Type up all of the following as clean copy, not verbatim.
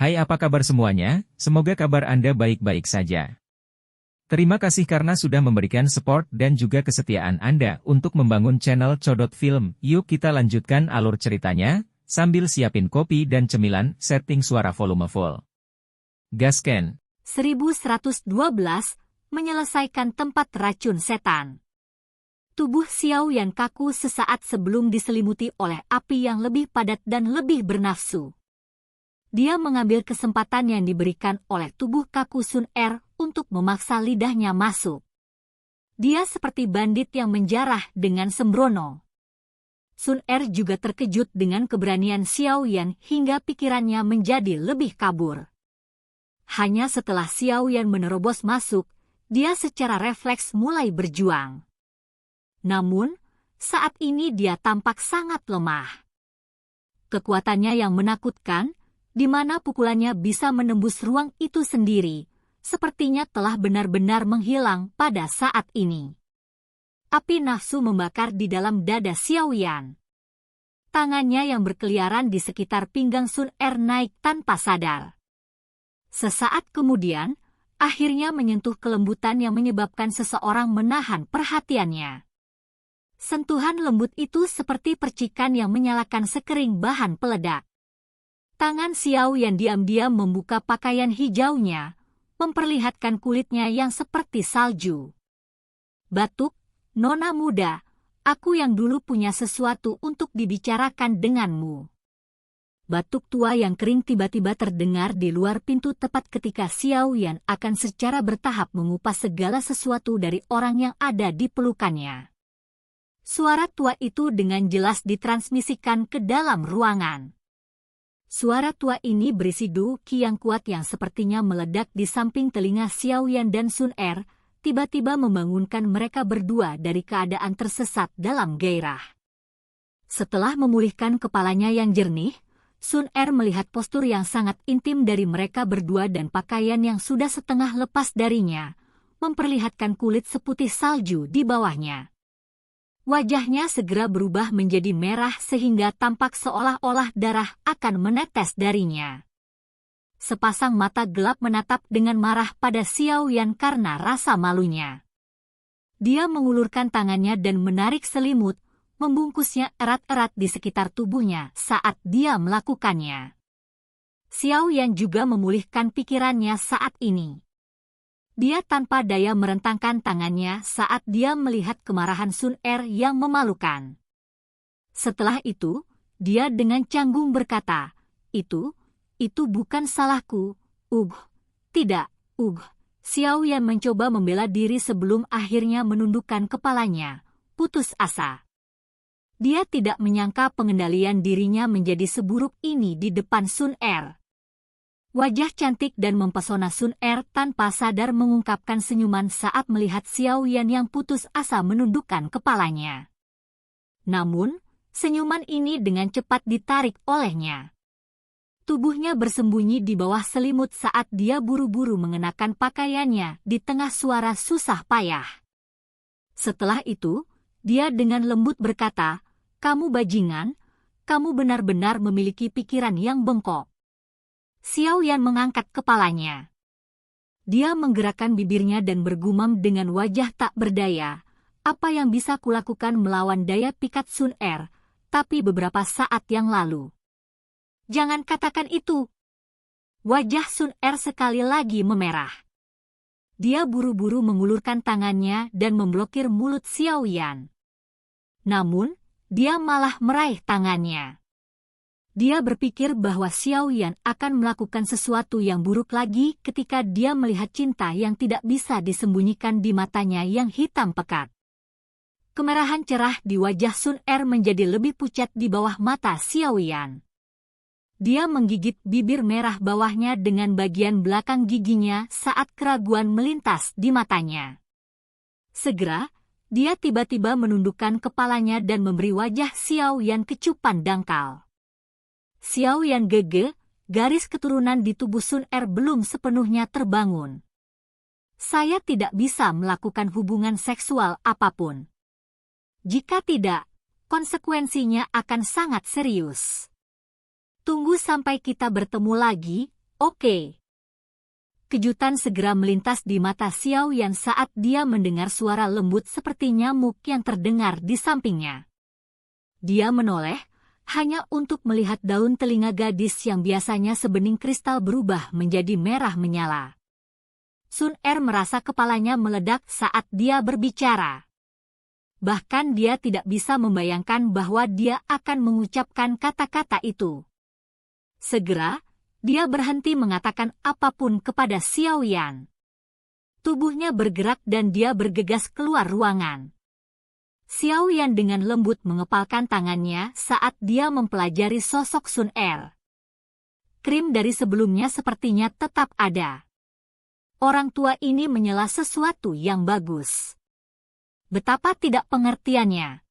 Hai, apa kabar semuanya? Semoga kabar Anda baik-baik saja. Terima kasih karena sudah memberikan support dan juga kesetiaan Anda untuk membangun channel Codot Film. Yuk kita lanjutkan alur ceritanya, sambil siapin kopi dan cemilan, setting suara volume full. Gasken. 1112, menyelesaikan tempat racun setan. Tubuh Xiao Yan kaku sesaat sebelum diselimuti oleh api yang lebih padat dan lebih bernafsu. Dia mengambil kesempatan yang diberikan oleh tubuh kaku Sun Er untuk memaksa lidahnya masuk. Dia seperti bandit yang menjarah dengan sembrono. Sun Er juga terkejut dengan keberanian Xiao Yan hingga pikirannya menjadi lebih kabur. Hanya setelah Xiao Yan menerobos masuk, dia secara refleks mulai berjuang. Namun, saat ini dia tampak sangat lemah. Kekuatannya yang menakutkan, di mana pukulannya bisa menembus ruang itu sendiri, sepertinya telah benar-benar menghilang pada saat ini. Api nafsu membakar di dalam dada Xiao Yan. Tangannya yang berkeliaran di sekitar pinggang Sun Er naik tanpa sadar. Sesaat kemudian, akhirnya menyentuh kelembutan yang menyebabkan seseorang menahan perhatiannya. Sentuhan lembut itu seperti percikan yang menyalakan sekering bahan peledak. Tangan Xiao Yan diam-diam membuka pakaian hijaunya, memperlihatkan kulitnya yang seperti salju. Batuk, Nona muda, aku yang dulu punya sesuatu untuk dibicarakan denganmu. Batuk tua yang kering tiba-tiba terdengar di luar pintu tepat ketika Xiao Yan akan secara bertahap mengupas segala sesuatu dari orang yang ada di pelukannya. Suara tua itu dengan jelas ditransmisikan ke dalam ruangan. Suara tua ini berisi duki yang kuat yang sepertinya meledak di samping telinga Xiao Yan dan Sun Er, tiba-tiba membangunkan mereka berdua dari keadaan tersesat dalam gairah. Setelah memulihkan kepalanya yang jernih, Sun Er melihat postur yang sangat intim dari mereka berdua dan pakaian yang sudah setengah lepas darinya, memperlihatkan kulit seputih salju di bawahnya. Wajahnya segera berubah menjadi merah sehingga tampak seolah-olah darah akan menetes darinya. Sepasang mata gelap menatap dengan marah pada Xiao Yan karena rasa malunya. Dia mengulurkan tangannya dan menarik selimut, membungkusnya erat-erat di sekitar tubuhnya saat dia melakukannya. Xiao Yan juga memulihkan pikirannya saat ini. Dia tanpa daya merentangkan tangannya saat dia melihat kemarahan Sun Er yang memalukan. Setelah itu, dia dengan canggung berkata, Itu bukan salahku, tidak, Xiao Yan mencoba membela diri sebelum akhirnya menundukkan kepalanya, putus asa. Dia tidak menyangka pengendalian dirinya menjadi seburuk ini di depan Sun Er. Wajah cantik dan mempesona Sun Er tanpa sadar mengungkapkan senyuman saat melihat Xiao Yan yang putus asa menundukkan kepalanya. Namun, senyuman ini dengan cepat ditarik olehnya. Tubuhnya bersembunyi di bawah selimut saat dia buru-buru mengenakan pakaiannya di tengah suara susah payah. Setelah itu, dia dengan lembut berkata, "Kamu bajingan, kamu benar-benar memiliki pikiran yang bengkok." Xiao Yan mengangkat kepalanya. Dia menggerakkan bibirnya dan bergumam dengan wajah tak berdaya, "Apa yang bisa kulakukan melawan daya pikat Sun Er, tapi beberapa saat yang lalu." "Jangan katakan itu." Wajah Sun Er sekali lagi memerah. Dia buru-buru mengulurkan tangannya dan memblokir mulut Xiao Yan. Namun, dia malah meraih tangannya. Dia berpikir bahwa Xiao Yan akan melakukan sesuatu yang buruk lagi ketika dia melihat cinta yang tidak bisa disembunyikan di matanya yang hitam pekat. Kemerahan cerah di wajah Sun Er menjadi lebih pucat di bawah mata Xiao Yan. Dia menggigit bibir merah bawahnya dengan bagian belakang giginya saat keraguan melintas di matanya. Segera, dia tiba-tiba menundukkan kepalanya dan memberi wajah Xiao Yan kecupan dangkal. Xiao Yan gege, garis keturunan di tubuh Sun Er belum sepenuhnya terbangun. "Saya tidak bisa melakukan hubungan seksual apapun. Jika tidak, konsekuensinya akan sangat serius. Tunggu sampai kita bertemu lagi, Oke. Kejutan segera melintas di mata Xiao Yan saat dia mendengar suara lembut seperti nyamuk yang terdengar di sampingnya. Dia menoleh, hanya untuk melihat daun telinga gadis yang biasanya sebening kristal berubah menjadi merah menyala. Sun Er merasa kepalanya meledak saat dia berbicara. Bahkan dia tidak bisa membayangkan bahwa dia akan mengucapkan kata-kata itu. Segera, dia berhenti mengatakan apapun kepada Xiao Yan. Tubuhnya bergerak dan dia bergegas keluar ruangan. Xiao Yan dengan lembut mengepalkan tangannya saat dia mempelajari sosok Sun Er. Krim dari sebelumnya sepertinya tetap ada. Orang tua ini menyela sesuatu yang bagus. Betapa tidak pengertiannya.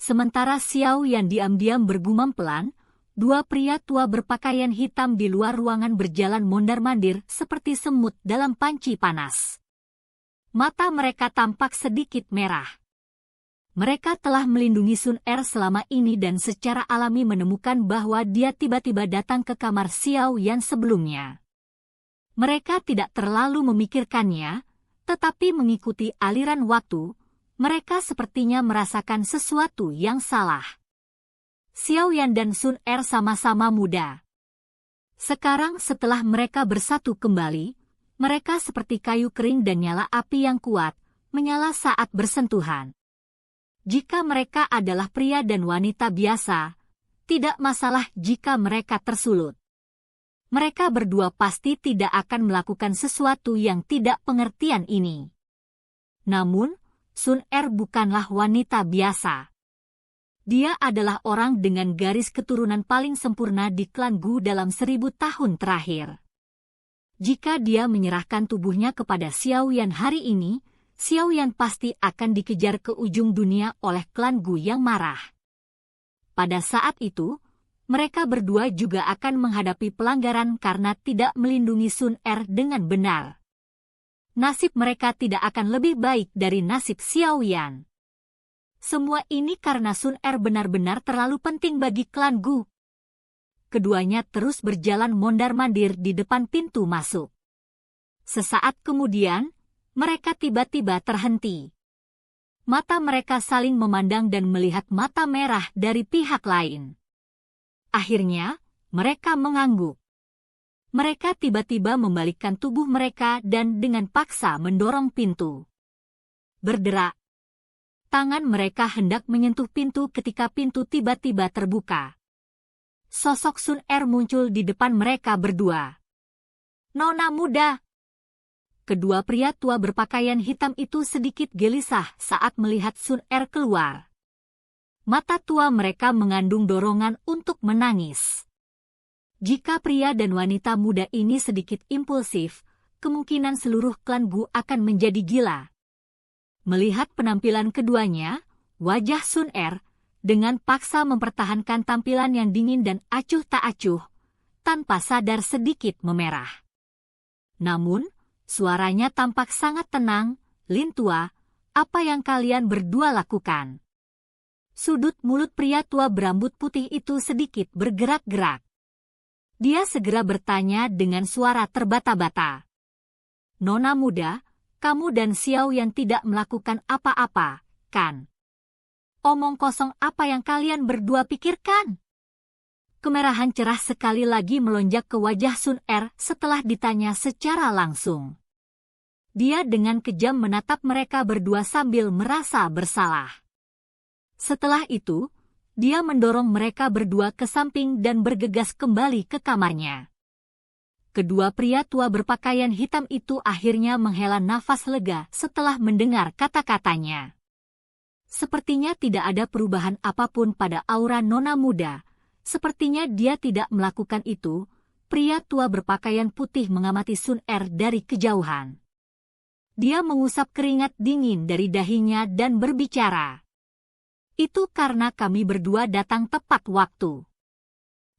Sementara Xiao Yan diam-diam bergumam pelan, dua pria tua berpakaian hitam di luar ruangan berjalan mondar-mandir seperti semut dalam panci panas. Mata mereka tampak sedikit merah. Mereka telah melindungi Sun Er selama ini dan secara alami menemukan bahwa dia tiba-tiba datang ke kamar Xiao Yan sebelumnya. Mereka tidak terlalu memikirkannya, tetapi mengikuti aliran waktu, mereka sepertinya merasakan sesuatu yang salah. Xiao Yan dan Sun Er sama-sama muda. Sekarang setelah mereka bersatu kembali, mereka seperti kayu kering dan nyala api yang kuat, menyala saat bersentuhan. Jika mereka adalah pria dan wanita biasa, tidak masalah jika mereka tersulut. Mereka berdua pasti tidak akan melakukan sesuatu yang tidak pengertian ini. Namun, Sun Er bukanlah wanita biasa. Dia adalah orang dengan garis keturunan paling sempurna di klan Gu dalam 1000 tahun terakhir. Jika dia menyerahkan tubuhnya kepada Xiao Yan hari ini, Xiao Yan pasti akan dikejar ke ujung dunia oleh klan Gu yang marah. Pada saat itu, mereka berdua juga akan menghadapi pelanggaran karena tidak melindungi Sun Er dengan benar. Nasib mereka tidak akan lebih baik dari nasib Xiao Yan. Semua ini karena Sun Er benar-benar terlalu penting bagi klan Gu. Keduanya terus berjalan mondar-mandir di depan pintu masuk. Sesaat kemudian, mereka tiba-tiba terhenti. Mata mereka saling memandang dan melihat mata merah dari pihak lain. Akhirnya, mereka mengangguk. Mereka tiba-tiba membalikkan tubuh mereka dan dengan paksa mendorong pintu. Berderak. Tangan mereka hendak menyentuh pintu ketika pintu tiba-tiba terbuka. Sosok Sun Er muncul di depan mereka berdua. Nona muda. Kedua pria tua berpakaian hitam itu sedikit gelisah saat melihat Sun Er keluar. Mata tua mereka mengandung dorongan untuk menangis. Jika pria dan wanita muda ini sedikit impulsif, kemungkinan seluruh klan Gu akan menjadi gila. Melihat penampilan keduanya, wajah Sun Er, dengan paksa mempertahankan tampilan yang dingin dan acuh tak acuh, tanpa sadar sedikit memerah. Namun, suaranya tampak sangat tenang, "Lin tua, apa yang kalian berdua lakukan?" Sudut mulut pria tua berambut putih itu sedikit bergerak-gerak. Dia segera bertanya dengan suara terbata-bata. Nona muda, kamu dan Xiao Yan tidak melakukan apa-apa, kan? Omong kosong apa yang kalian berdua pikirkan? Kemerahan cerah sekali lagi melonjak ke wajah Sun Er setelah ditanya secara langsung. Dia dengan kejam menatap mereka berdua sambil merasa bersalah. Setelah itu, dia mendorong mereka berdua ke samping dan bergegas kembali ke kamarnya. Kedua pria tua berpakaian hitam itu akhirnya menghela nafas lega setelah mendengar kata-katanya. Sepertinya tidak ada perubahan apapun pada aura nona muda. Sepertinya dia tidak melakukan itu. Pria tua berpakaian putih mengamati Sun Er dari kejauhan. Dia mengusap keringat dingin dari dahinya dan berbicara. Itu karena kami berdua datang tepat waktu.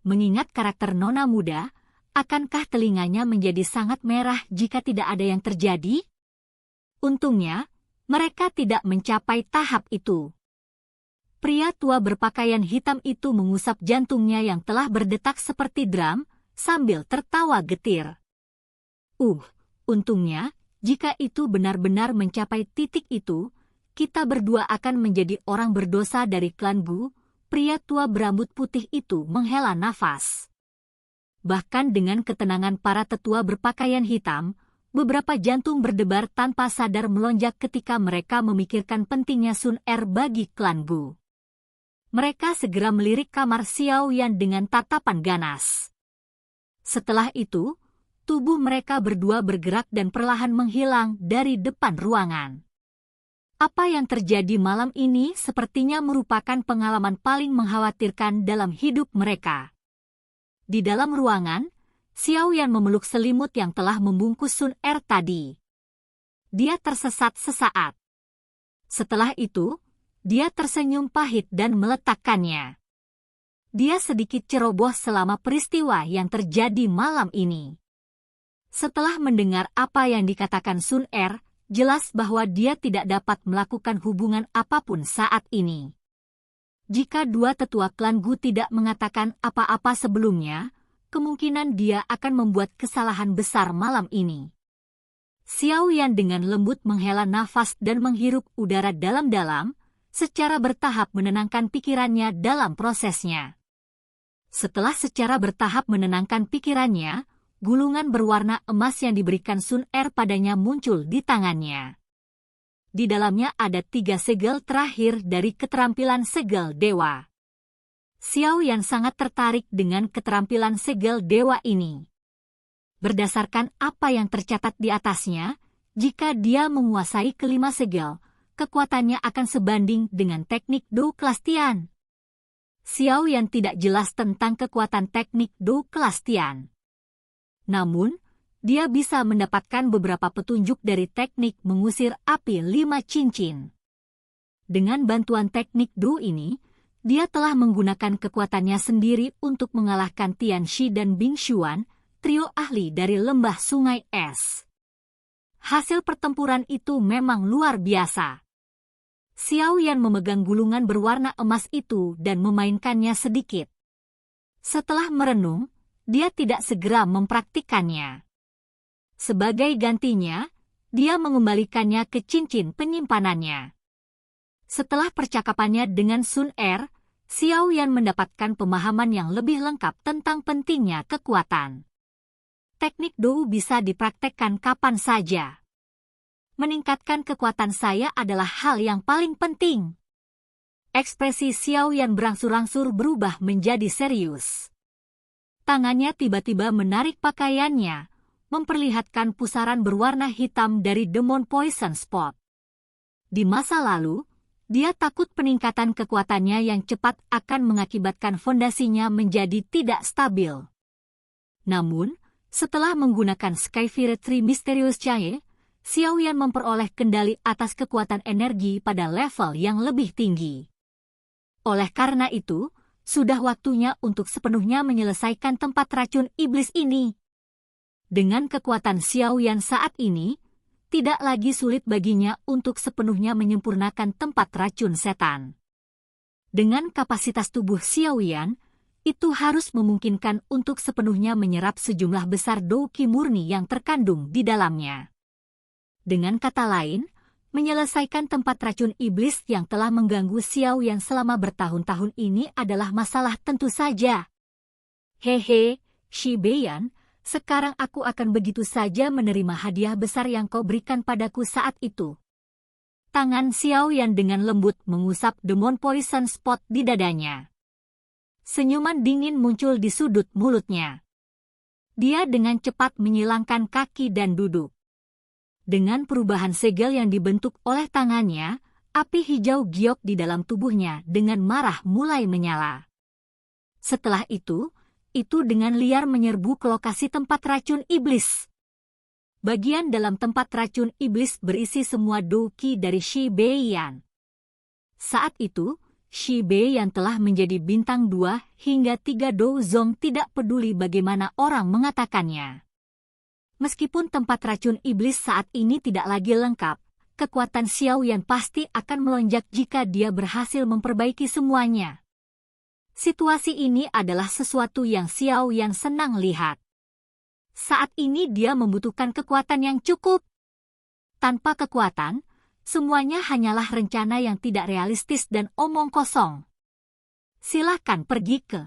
Mengingat karakter nona muda, akankah telinganya menjadi sangat merah jika tidak ada yang terjadi? Untungnya, mereka tidak mencapai tahap itu. Pria tua berpakaian hitam itu mengusap jantungnya yang telah berdetak seperti drum, sambil tertawa getir. Untungnya, jika itu benar-benar mencapai titik itu, kita berdua akan menjadi orang berdosa dari klan Gu. Pria tua berambut putih itu menghela nafas. Bahkan dengan ketenangan para tetua berpakaian hitam, beberapa jantung berdebar tanpa sadar melonjak ketika mereka memikirkan pentingnya Sun Er bagi klan Gu. Mereka segera melirik kamar Xiao Yan dengan tatapan ganas. Setelah itu, tubuh mereka berdua bergerak dan perlahan menghilang dari depan ruangan. Apa yang terjadi malam ini sepertinya merupakan pengalaman paling mengkhawatirkan dalam hidup mereka. Di dalam ruangan, Xiao Yan memeluk selimut yang telah membungkus Sun Er tadi. Dia tersesat sesaat. Setelah itu, dia tersenyum pahit dan meletakkannya. Dia sedikit ceroboh selama peristiwa yang terjadi malam ini. Setelah mendengar apa yang dikatakan Sun Er, jelas bahwa dia tidak dapat melakukan hubungan apapun saat ini. Jika dua tetua klan Gu tidak mengatakan apa-apa sebelumnya, kemungkinan dia akan membuat kesalahan besar malam ini. Xiao Yan dengan lembut menghela nafas dan menghirup udara dalam-dalam, secara bertahap menenangkan pikirannya dalam prosesnya. Setelah secara bertahap menenangkan pikirannya, gulungan berwarna emas yang diberikan Sun Er padanya muncul di tangannya. Di dalamnya ada 3 segel terakhir dari keterampilan segel dewa. Xiao Yan sangat tertarik dengan keterampilan segel dewa ini. Berdasarkan apa yang tercatat di atasnya, jika dia menguasai kelima segel, kekuatannya akan sebanding dengan teknik Dou kelas Tian. Xiao Yan tidak jelas tentang kekuatan teknik Dou kelas Tian. Namun, dia bisa mendapatkan beberapa petunjuk dari teknik mengusir api 5 cincin. Dengan bantuan teknik Dou ini, dia telah menggunakan kekuatannya sendiri untuk mengalahkan Tian Shi dan Bing Xuan, trio ahli dari lembah sungai es. Hasil pertempuran itu memang luar biasa. Xiao Yan memegang gulungan berwarna emas itu dan memainkannya sedikit. Setelah merenung, dia tidak segera mempraktikannya. Sebagai gantinya, dia mengembalikannya ke cincin penyimpanannya. Setelah percakapannya dengan Sun Er, Xiao Yan mendapatkan pemahaman yang lebih lengkap tentang pentingnya kekuatan. Teknik Dou bisa dipraktekkan kapan saja. Meningkatkan kekuatan saya adalah hal yang paling penting. Ekspresi Xiao Yan berangsur-angsur berubah menjadi serius. Tangannya tiba-tiba menarik pakaiannya, memperlihatkan pusaran berwarna hitam dari Demon Poison Spot. Di masa lalu, dia takut peningkatan kekuatannya yang cepat akan mengakibatkan fondasinya menjadi tidak stabil. Namun, setelah menggunakan Skyfire Tree Mysterious Chae, Xiao Yan memperoleh kendali atas kekuatan energi pada level yang lebih tinggi. Oleh karena itu, sudah waktunya untuk sepenuhnya menyelesaikan tempat racun iblis ini. Dengan kekuatan Xiao Yan saat ini, tidak lagi sulit baginya untuk sepenuhnya menyempurnakan tempat racun setan. Dengan kapasitas tubuh Xiao Yan, itu harus memungkinkan untuk sepenuhnya menyerap sejumlah besar Dou Qi murni yang terkandung di dalamnya. Dengan kata lain, menyelesaikan tempat racun iblis yang telah mengganggu Xiao Yan selama bertahun-tahun ini adalah masalah tentu saja. Hehe, Shi Beiyan, sekarang aku akan begitu saja menerima hadiah besar yang kau berikan padaku saat itu. Tangan Xiao Yan dengan lembut mengusap Demon Poison Spot di dadanya. Senyuman dingin muncul di sudut mulutnya. Dia dengan cepat menyilangkan kaki dan duduk. Dengan perubahan segel yang dibentuk oleh tangannya, api hijau giok di dalam tubuhnya dengan marah mulai menyala. Setelah itu dengan liar menyerbu ke lokasi tempat racun iblis. Bagian dalam tempat racun iblis berisi semua Dou Qi dari Shi Beiyan. Saat itu, Shi Beiyan telah menjadi bintang 2 hingga 3 Dou Zong tidak peduli bagaimana orang mengatakannya. Meskipun tempat racun iblis saat ini tidak lagi lengkap, kekuatan Xiao Yan pasti akan melonjak jika dia berhasil memperbaiki semuanya. Situasi ini adalah sesuatu yang Xiao Yan senang lihat. Saat ini dia membutuhkan kekuatan yang cukup. Tanpa kekuatan, semuanya hanyalah rencana yang tidak realistis dan omong kosong. Silahkan pergi ke.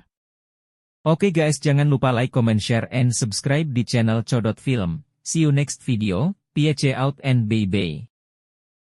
Oke guys, jangan lupa like, comment, share, and subscribe di channel Codot Film. See you next video, peace out and bye-bye.